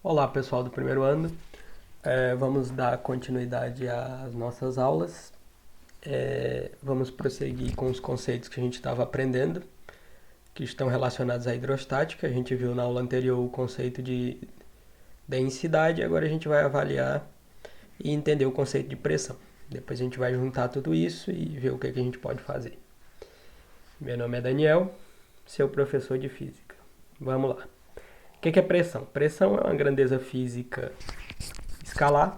Olá, pessoal do primeiro ano. Vamos dar continuidade às nossas aulas. Vamos prosseguir com os conceitos que a gente estava aprendendo, que estão relacionados à hidrostática. A gente viu na aula anterior o conceito de densidade, agora a gente vai avaliar e entender o conceito de pressão. Depois a gente vai juntar tudo isso e ver o que a gente pode fazer. Meu nome é Daniel, seu professor de física. Vamos lá. O que é pressão? Pressão é uma grandeza física escalar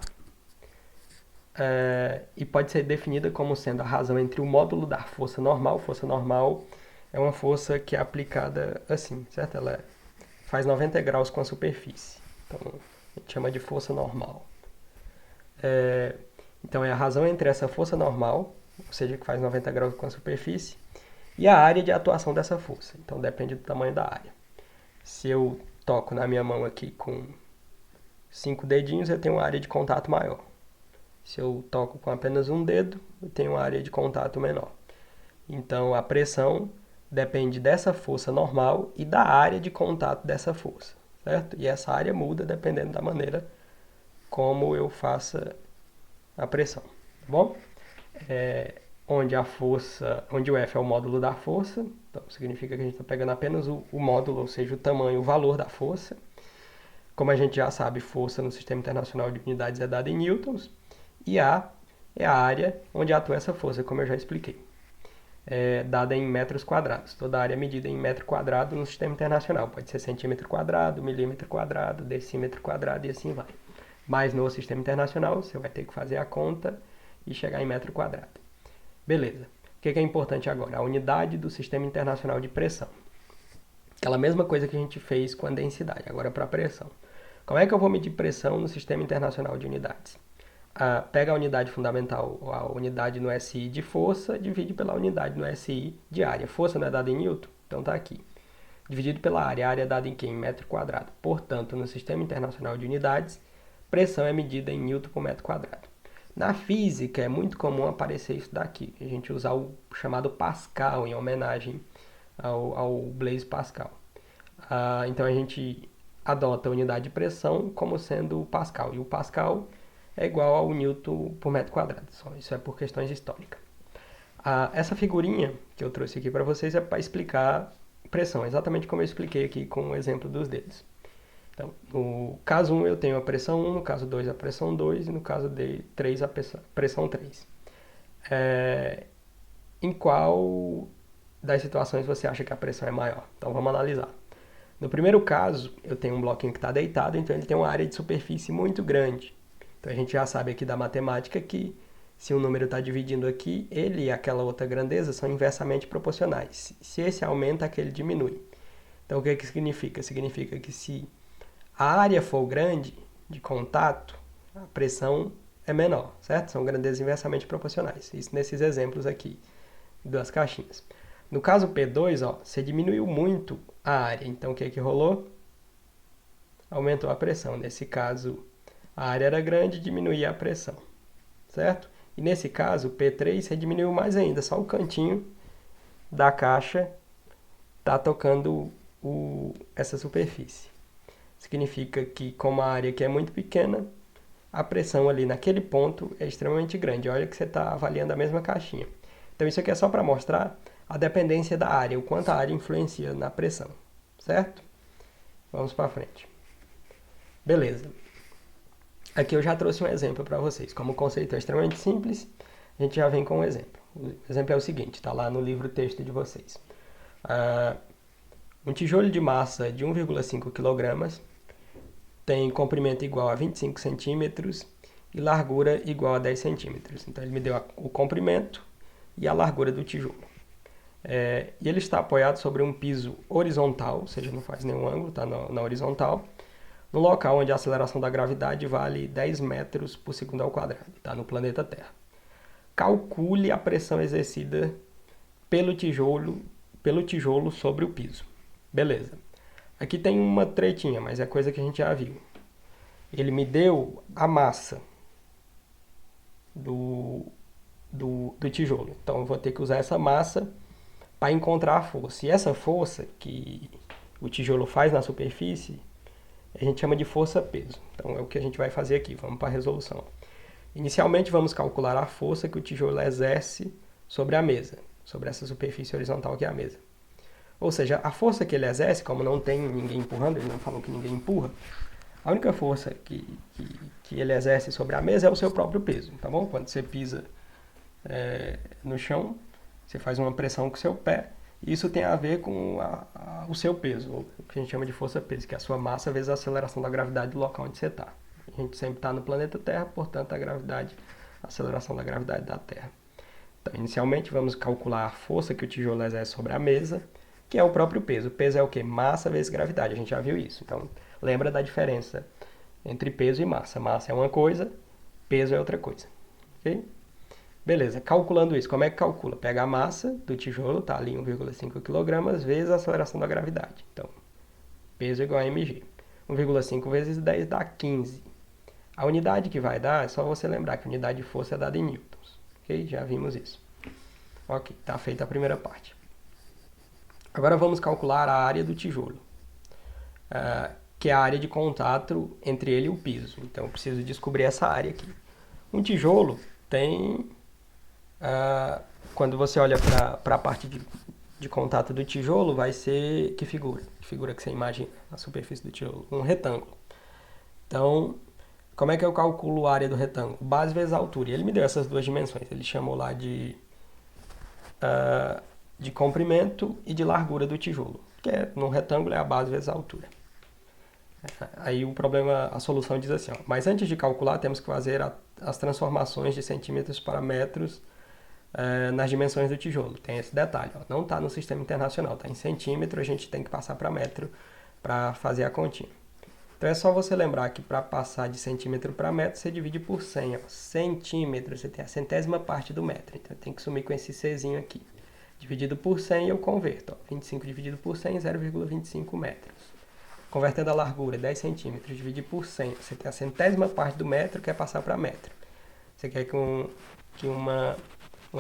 e pode ser definida como sendo a razão entre o módulo da força normal. Força normal é uma força que é aplicada assim, certo? Ela faz 90 graus com a superfície. Então, a gente chama de força normal. Então, é a razão entre essa força normal, ou seja, que faz 90 graus com a superfície, e a área de atuação dessa força. Então, depende do tamanho da área. Se eu toco na minha mão aqui com 5 dedinhos, eu tenho uma área de contato maior. Se eu toco com apenas um dedo, eu tenho uma área de contato menor. Então, a pressão depende dessa força normal e da área de contato dessa força, certo? E essa área muda dependendo da maneira como eu faça a pressão, tá bom? Onde o F é o módulo da força, então significa que a gente está pegando apenas o módulo, ou seja, o tamanho, o valor da força. Como a gente já sabe, força no Sistema Internacional de Unidades é dada em newtons. E A é a área onde atua essa força, como eu já expliquei. Dada em metros quadrados. Toda área é medida em metro quadrado no Sistema Internacional. Pode ser centímetro quadrado, milímetro quadrado, decímetro quadrado e assim vai. Mas no Sistema Internacional você vai ter que fazer a conta e chegar em metro quadrado. Beleza. O que é importante agora? A unidade do Sistema Internacional de Pressão. Aquela mesma coisa que a gente fez com a densidade, agora para a pressão. Como é que eu vou medir pressão no Sistema Internacional de Unidades? Pega a unidade fundamental, a unidade no SI de força, divide pela unidade no SI de área. Força não é dada em newton? Então está aqui. Dividido pela área. A área é dada em quê? Em metro quadrado. Portanto, no Sistema Internacional de Unidades, pressão é medida em newton por metro quadrado. Na física, é muito comum aparecer isso daqui. A gente usar o chamado Pascal, em homenagem ao Blaise Pascal. Então, a gente adota a unidade de pressão como sendo o Pascal. E o Pascal é igual ao Newton por metro quadrado. Isso é por questões históricas. Essa figurinha que eu trouxe aqui para vocês é para explicar pressão, exatamente como eu expliquei aqui com o exemplo dos dedos. Então, no caso 1 eu tenho a pressão 1, no caso 2 a pressão 2 e no caso 3 a pressão 3. Em qual das situações você acha que a pressão é maior? Então vamos analisar. No primeiro caso, eu tenho um bloquinho que está deitado, então ele tem uma área de superfície muito grande. Então a gente já sabe aqui da matemática que se um número está dividindo aqui, ele e aquela outra grandeza são inversamente proporcionais. Se esse aumenta, aquele diminui. Então o que significa? Significa que se a área for grande de contato, a pressão é menor, certo? São grandezas inversamente proporcionais. Isso nesses exemplos aqui, das caixinhas. No caso P2, você diminuiu muito a área. Então o que rolou? Aumentou a pressão. Nesse caso, a área era grande, diminuía a pressão, certo? E nesse caso, P3, você diminuiu mais ainda, só o cantinho da caixa está tocando essa superfície. Significa que, como a área aqui é muito pequena, a pressão ali naquele ponto é extremamente grande. Olha que você está avaliando a mesma caixinha. Então, isso aqui é só para mostrar a dependência da área, o quanto a área influencia na pressão, certo? Vamos para frente. Beleza. Aqui eu já trouxe um exemplo para vocês. Como o conceito é extremamente simples, a gente já vem com um exemplo. O exemplo é o seguinte, está lá no livro texto de vocês. Um tijolo de massa de 1,5 kg tem comprimento igual a 25 centímetros e largura igual a 10 centímetros. Então ele me deu o comprimento e a largura do tijolo. E ele está apoiado sobre um piso horizontal, ou seja, não faz nenhum ângulo, está na horizontal, no local onde a aceleração da gravidade vale 10 metros por segundo ao quadrado, está no planeta Terra. Calcule a pressão exercida pelo tijolo sobre o piso. Beleza. Aqui tem uma tretinha, mas é coisa que a gente já viu. Ele me deu a massa do tijolo. Então eu vou ter que usar essa massa para encontrar a força. E essa força que o tijolo faz na superfície a gente chama de força-peso. Então é o que a gente vai fazer aqui, vamos para a resolução. Inicialmente vamos calcular a força que o tijolo exerce sobre a mesa, sobre essa superfície horizontal que é a mesa. Ou seja, a força que ele exerce, como não tem ninguém empurrando, ele não falou que ninguém empurra, a única força que ele exerce sobre a mesa é o seu próprio peso, tá bom? Quando você pisa no chão, você faz uma pressão com o seu pé, e isso tem a ver com o seu peso, ou o que a gente chama de força-peso, que é a sua massa vezes a aceleração da gravidade do local onde você está. A gente sempre está no planeta Terra, portanto a aceleração da gravidade da Terra. Então, inicialmente vamos calcular a força que o tijolo exerce sobre a mesa, que é o próprio peso. O peso é o quê? Massa vezes gravidade, a gente já viu isso. Então, lembra da diferença entre peso e massa. Massa é uma coisa, peso é outra coisa. Ok? Beleza, calculando isso, como é que calcula? Pega a massa do tijolo, tá ali 1,5 kg, vezes a aceleração da gravidade. Então, peso igual a mg. 1,5 vezes 10 dá 15. A unidade que vai dar, é só você lembrar que a unidade de força é dada em newtons. Ok? Já vimos isso. Ok, está feita a primeira parte. Agora vamos calcular a área do tijolo, que é a área de contato entre ele e o piso. Então, eu preciso descobrir essa área aqui. Um tijolo tem... quando você olha para a parte de contato do tijolo, vai ser que figura? Que figura que você imagina na superfície do tijolo? Um retângulo. Então, como é que eu calculo a área do retângulo? Base vezes altura. E ele me deu essas duas dimensões. Ele chamou lá de comprimento e de largura do tijolo. Que no retângulo é a base vezes a altura. Aí o problema, a solução diz assim, ó, mas antes de calcular temos que fazer as transformações de centímetros para metros nas dimensões do tijolo. Tem esse detalhe, ó, não está no sistema internacional, está em centímetro, a gente tem que passar para metro para fazer a continha. Então é só você lembrar que para passar de centímetro para metro, você divide por 100. Ó. Centímetro, você tem a centésima parte do metro. Então tem que sumir com esse Czinho aqui. Dividido por 100 eu converto. Ó. 25 dividido por 100, 0,25 metros. Convertendo a largura, 10 centímetros, dividir por 100. Você tem a centésima parte do metro, quer passar para metro. Você quer que uma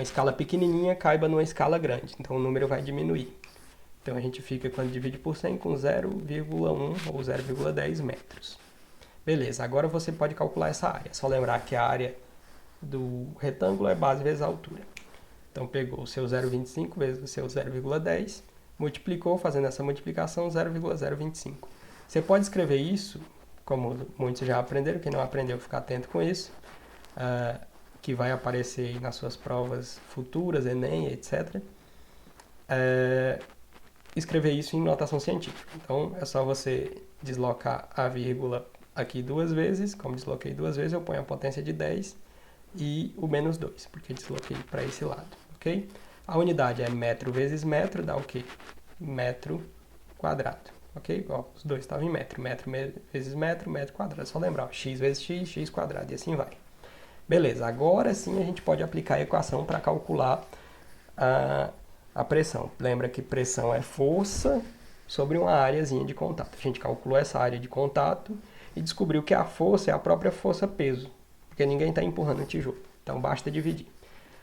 escala pequenininha caiba numa escala grande. Então o número vai diminuir. Então a gente fica, quando divide por 100, com 0,1 ou 0,10 metros. Beleza, agora você pode calcular essa área. É só lembrar que a área do retângulo é base vezes a altura. Então pegou o seu 0,25 vezes o seu 0,10, multiplicou, fazendo essa multiplicação, 0,025. Você pode escrever isso, como muitos já aprenderam, quem não aprendeu, ficar atento com isso, que vai aparecer aí nas suas provas futuras, Enem, etc. Escrever isso em notação científica. Então, é só você deslocar a vírgula aqui duas vezes. Como desloquei duas vezes, eu ponho a potência de 10 e o menos 2, porque desloquei para esse lado, ok? A unidade é metro vezes metro, dá o quê? Metro quadrado, ok? Ó, os dois estavam em metro. Metro vezes metro, metro quadrado. É só lembrar, ó, x vezes x, x quadrado, e assim vai. Beleza, agora sim a gente pode aplicar a equação para calcular a pressão. Lembra que pressão é força sobre uma áreazinha de contato. A gente calculou essa área de contato e descobriu que a força é a própria força-peso, porque ninguém está empurrando o tijolo. Então basta dividir.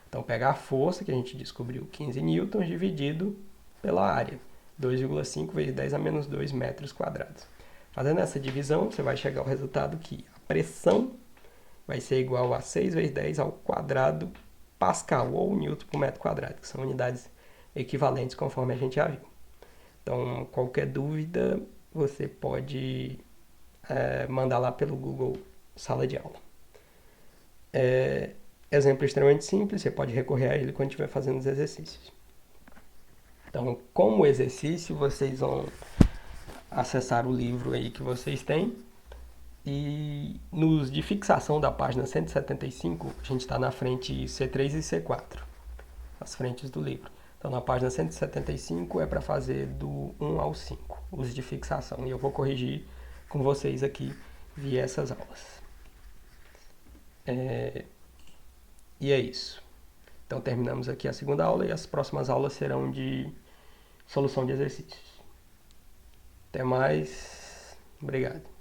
Então pegar a força, que a gente descobriu 15 newtons, dividido pela área. 2,5 vezes 10 a menos 2 metros quadrados. Fazendo essa divisão, você vai chegar ao resultado que a pressão vai ser igual a 6 vezes 10 ao quadrado pascal, ou newton por metro quadrado, que são unidades equivalentes, conforme a gente já viu. Então, qualquer dúvida, você pode mandar lá pelo Google Sala de Aula. Exemplo extremamente simples, você pode recorrer a ele quando estiver fazendo os exercícios. Então, como exercício, vocês vão acessar o livro aí que vocês têm, e nos de fixação da página 175, a gente está na frente C3 e C4, as frentes do livro. Então, na página 175 é para fazer do 1 ao 5, os de fixação. E eu vou corrigir com vocês aqui via essas aulas. E é isso. Então, terminamos aqui a segunda aula e as próximas aulas serão de solução de exercícios. Até mais. Obrigado.